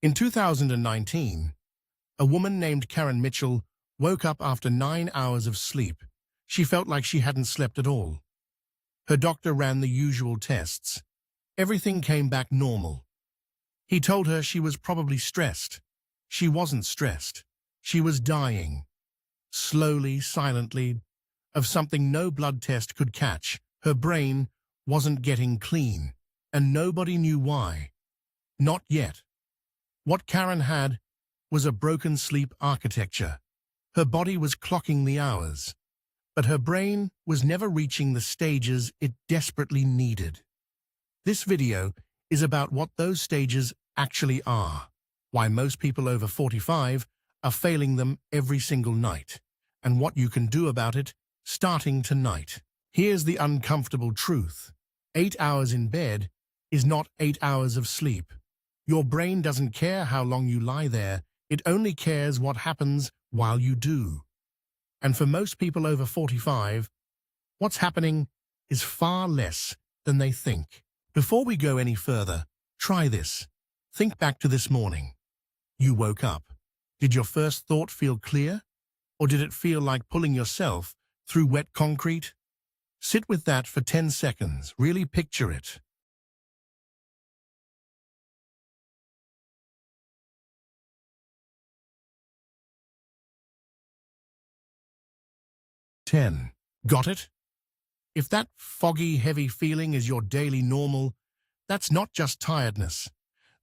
In 2019, a woman named Karen Mitchell woke up after 9 hours of sleep. She felt like she hadn't slept at all. Her doctor ran the usual tests. Everything came back normal. He told her she was probably stressed. She wasn't stressed. She was dying. Slowly, silently, of something no blood test could catch. Her brain wasn't getting clean, and nobody knew why. Not yet. What Karen had was a broken sleep architecture. Her body was clocking the hours, but her brain was never reaching the stages it desperately needed. This video is about what those stages actually are, why most people over 45 are failing them every single night, and what you can do about it starting tonight. Here's the uncomfortable truth. 8 hours in bed is not 8 hours of sleep. Your brain doesn't care how long you lie there. It only cares what happens while you do. And for most people over 45, what's happening is far less than they think. Before we go any further, try this. Think back to this morning. You woke up. Did your first thought feel clear? Or did it feel like pulling yourself through wet concrete? Sit with that for 10 seconds. Really picture it. 10. Got it? If that foggy, heavy feeling is your daily normal, that's not just tiredness.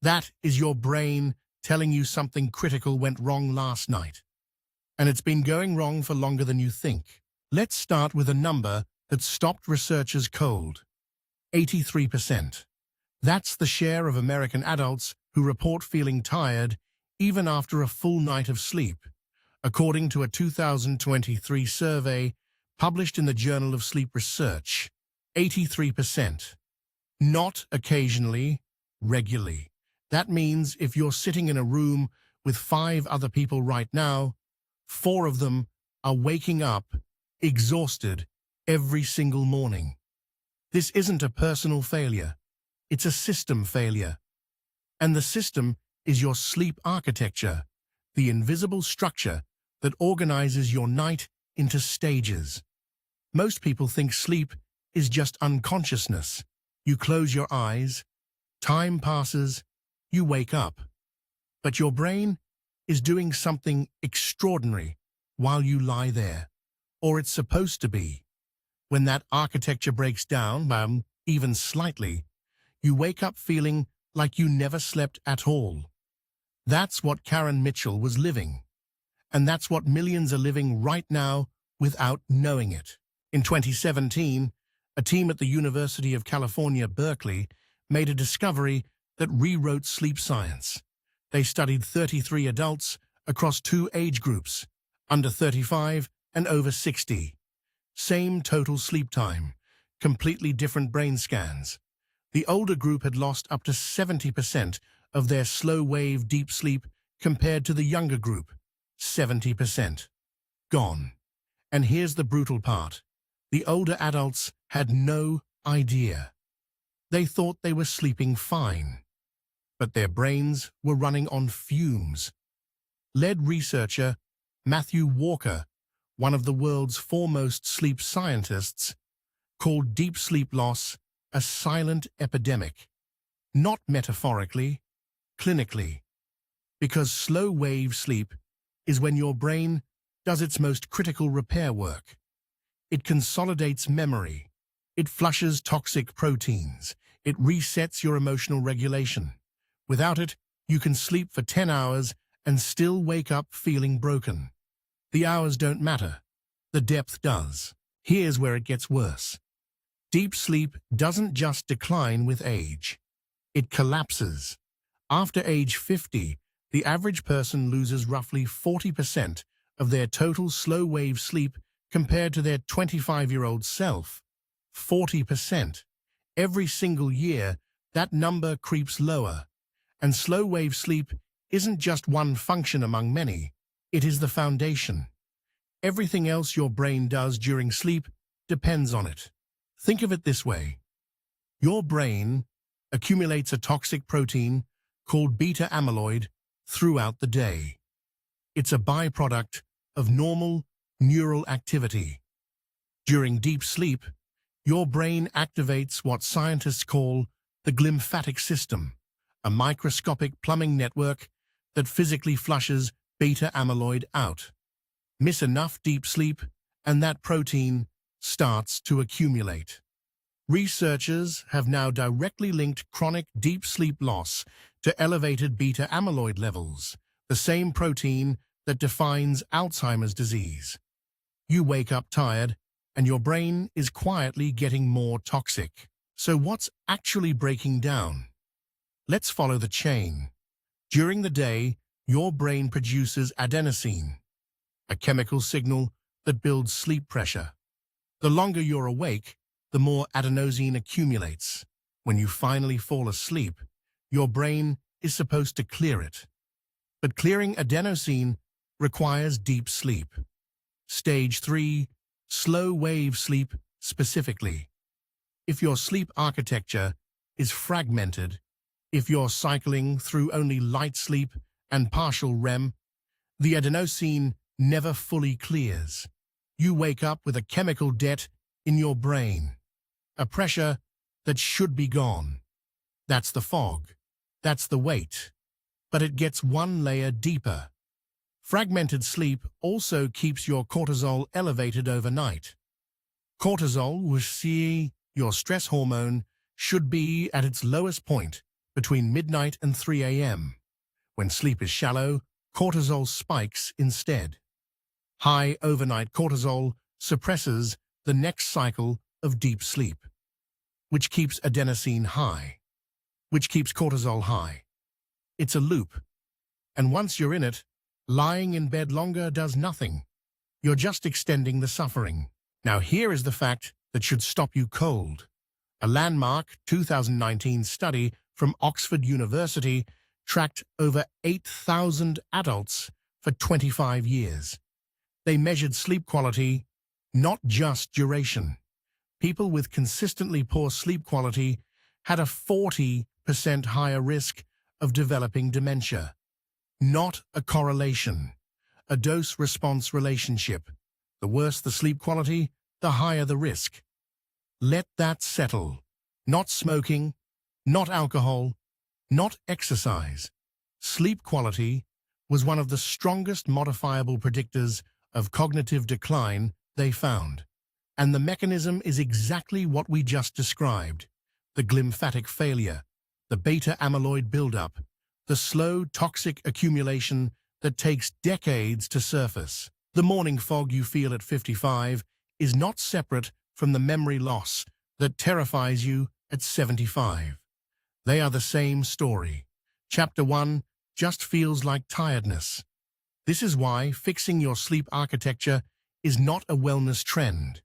That is your brain telling you something critical went wrong last night. And it's been going wrong for longer than you think. Let's start with a number that stopped researchers cold. 83%. That's the share of American adults who report feeling tired even after a full night of sleep, according to a 2023 survey published in the Journal of Sleep Research. 83%. Not occasionally, regularly. That means if you're sitting in a room with 5 other people right now, 4 of them are waking up exhausted every single morning. This isn't a personal failure. It's a system failure. And the system is your sleep architecture, the invisible structure that organizes your night into stages. Most people think sleep is just unconsciousness. You close your eyes, time passes, you wake up. But your brain is doing something extraordinary while you lie there, or it's supposed to be. When that architecture breaks down, even slightly, you wake up feeling like you never slept at all. That's what Karen Mitchell was living. And that's what millions are living right now without knowing it. In 2017, a team at the University of California, Berkeley, made a discovery that rewrote sleep science. They studied 33 adults across 2 age groups, under 35 and over 60. Same total sleep time, completely different brain scans. The older group had lost up to 70% of their slow-wave deep sleep compared to the younger group, 70%. Gone. And here's the brutal part. The older adults had no idea. They thought they were sleeping fine, but their brains were running on fumes. Lead researcher Matthew Walker, one of the world's foremost sleep scientists, called deep sleep loss a silent epidemic, not metaphorically, clinically, because slow-wave sleep is when your brain does its most critical repair work. It consolidates memory, it flushes toxic proteins, it resets your emotional regulation. Without it, you can sleep for 10 hours and still wake up feeling broken. The hours don't matter, the depth does. Here's where it gets worse. Deep sleep doesn't just decline with age. It collapses. After age 50, the average person loses roughly 40% of their total slow-wave sleep compared to their 25-year-old self. 40%. Every single year, that number creeps lower. And slow-wave sleep isn't just one function among many. It is the foundation. Everything else your brain does during sleep depends on it. Think of it this way. Your brain accumulates a toxic protein called beta amyloid throughout the day. It's a byproduct of normal neural activity. During deep sleep, your brain activates what scientists call the glymphatic system, a microscopic plumbing network that physically flushes beta amyloid out. Miss enough deep sleep, and that protein starts to accumulate. Researchers have now directly linked chronic deep sleep loss to elevated beta amyloid levels, the same protein that defines Alzheimer's disease. You wake up tired, and your brain is quietly getting more toxic. So what's actually breaking down? Let's follow the chain. During the day, your brain produces adenosine, a chemical signal that builds sleep pressure. The longer you're awake, the more adenosine accumulates. When you finally fall asleep, your brain is supposed to clear it. But clearing adenosine requires deep sleep. Stage 3, slow-wave sleep specifically. If your sleep architecture is fragmented, if you're cycling through only light sleep and partial REM, the adenosine never fully clears. You wake up with a chemical debt in your brain, a pressure that should be gone. That's the fog. That's the weight. But it gets one layer deeper. Fragmented sleep also keeps your cortisol elevated overnight. Cortisol, your stress hormone, should be at its lowest point between midnight and 3 a.m. When sleep is shallow, cortisol spikes instead. High overnight cortisol suppresses the next cycle of deep sleep, which keeps adenosine high, which keeps cortisol high. It's a loop, and once you're in it, lying in bed longer does nothing. You're just extending the suffering. Now here is the fact that should stop you cold. A landmark 2019 study from Oxford University tracked over 8,000 adults for 25 years. They measured sleep quality, not just duration. People with consistently poor sleep quality had a 40% higher risk of developing dementia. Not a correlation, a dose-response relationship. The worse the sleep quality, the higher the risk. Let that settle. Not smoking, not alcohol, not exercise. Sleep quality was one of the strongest modifiable predictors of cognitive decline they found. And the mechanism is exactly what we just described. The glymphatic failure, the beta amyloid buildup, the slow toxic accumulation that takes decades to surface. The morning fog you feel at 55 is not separate from the memory loss that terrifies you at 75. They are the same story. Chapter 1 just feels like tiredness. This is why fixing your sleep architecture is not a wellness trend.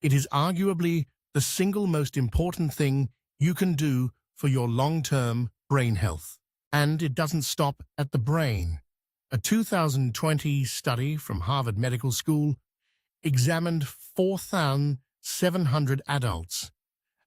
It is arguably the single most important thing you can do for your long-term brain health. And it doesn't stop at the brain. A 2020 study from Harvard Medical School examined 4,700 adults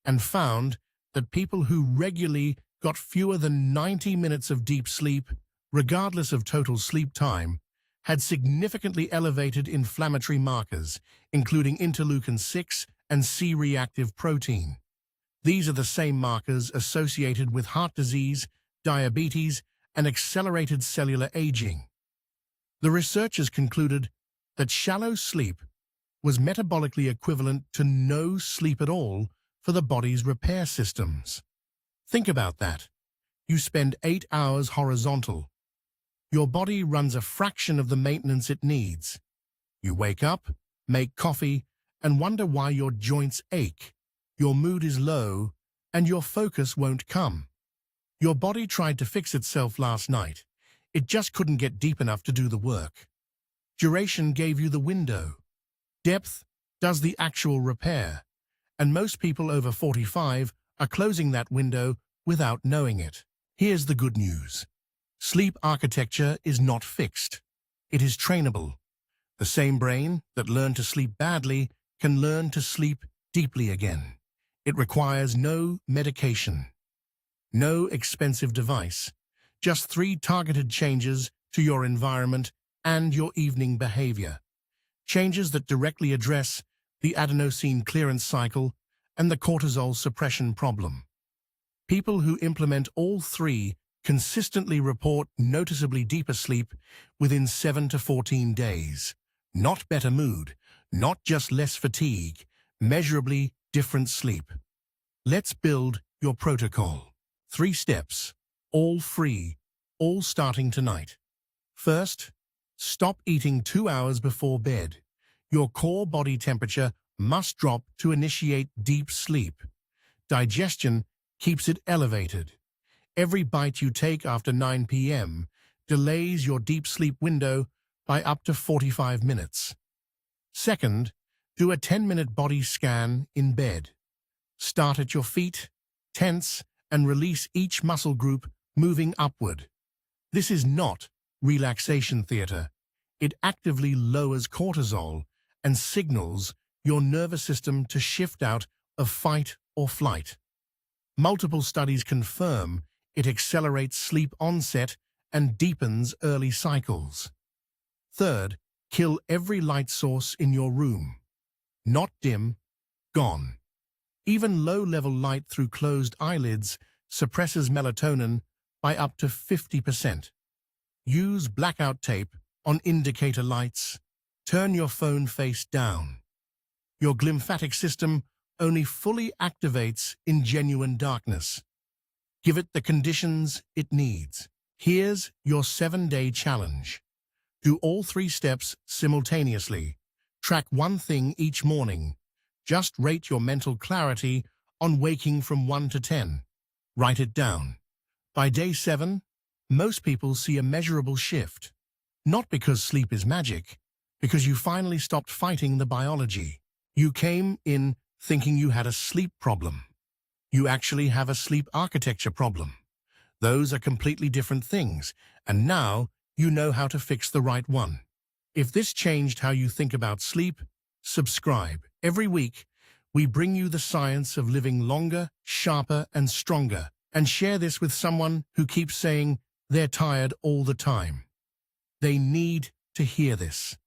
and found that people who regularly got fewer than 90 minutes of deep sleep, regardless of total sleep time, had significantly elevated inflammatory markers, including interleukin-6 and C-reactive protein. These are the same markers associated with heart disease, diabetes, and accelerated cellular aging. The researchers concluded that shallow sleep was metabolically equivalent to no sleep at all for the body's repair systems. Think about that. You spend 8 hours horizontal. Your body runs a fraction of the maintenance it needs. You wake up, make coffee, and wonder why your joints ache. Your mood is low, and your focus won't come. Your body tried to fix itself last night. It just couldn't get deep enough to do the work. Duration gave you the window. Depth does the actual repair. And most people over 45 are closing that window without knowing it. Here's the good news. Sleep architecture is not fixed. It is trainable. The same brain that learned to sleep badly can learn to sleep deeply again. It requires no medication, no expensive device, Just 3 targeted changes to your environment and your evening behavior. Changes that directly address the adenosine clearance cycle and the cortisol suppression problem. People who implement all 3 consistently report noticeably deeper sleep within 7 to 14 days. Not better mood, not just less fatigue, measurably different sleep. Let's build your protocol. 3 steps, all free, all starting tonight. First, stop eating 2 hours before bed. Your core body temperature must drop to initiate deep sleep. Digestion keeps it elevated. Every bite you take after 9 p.m. delays your deep sleep window by up to 45 minutes. Second, do a 10-minute body scan in bed. Start at your feet, tense, and release each muscle group moving upward. This is not relaxation theater. It actively lowers cortisol and signals your nervous system to shift out of fight or flight. Multiple studies confirm it accelerates sleep onset and deepens early cycles. Third, kill every light source in your room. Not dim, gone. Even low-level light through closed eyelids suppresses melatonin by up to 50%. Use blackout tape on indicator lights. Turn your phone face down. Your glymphatic system only fully activates in genuine darkness. Give it the conditions it needs. Here's your 7-day challenge. Do all 3 steps simultaneously. Track one thing each morning. Just rate your mental clarity on waking from 1 to 10. Write it down. By day 7, most people see a measurable shift. Not because sleep is magic, because you finally stopped fighting the biology. You came in thinking you had a sleep problem. You actually have a sleep architecture problem. Those are completely different things, and now you know how to fix the right one. If this changed how you think about sleep, subscribe. Every week, we bring you the science of living longer, sharper, and stronger, and share this with someone who keeps saying they're tired all the time. They need to hear this.